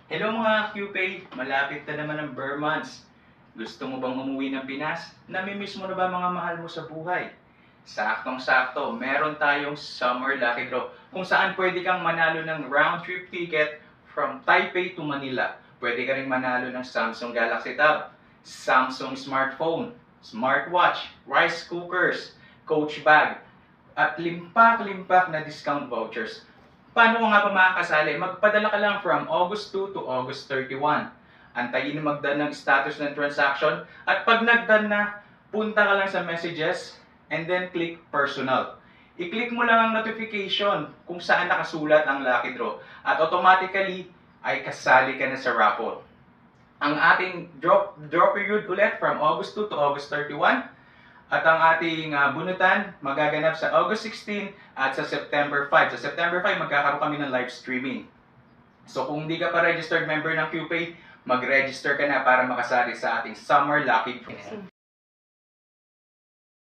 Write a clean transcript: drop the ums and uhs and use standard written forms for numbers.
Hello mga QPay! Malapit na naman ang Burr months. Gusto mo bang umuwi ng Pinas? Namimiss mo na ba mga mahal mo sa buhay? Saktong-sakto, meron tayong Summer Lucky Draw kung saan pwede kang manalo ng round trip ticket from Taipei to Manila. Pwede ka rin manalo ng Samsung Galaxy Tab, Samsung smartphone, smartwatch, rice cookers, coach bag, at limpak-limpak na discount vouchers. Paano ko nga pa makakasali? Magpadala ka lang from August 2 to August 31. Antayin na magdan ng status ng transaction at pag nagdan na, punta ka lang sa messages and then click personal. I-click mo lang ang notification kung saan nakasulat ang lucky draw at automatically ay kasali ka na sa raffle. Ang ating draw period ulit from August 2 to August 31. At ang ating bunutan magaganap sa August 16 at sa September 5. Sa September 5, magkakaroon kami ng live streaming. So kung hindi ka pa registered member ng QPay, mag-register ka na para makasali sa ating Summer Lucky Draw.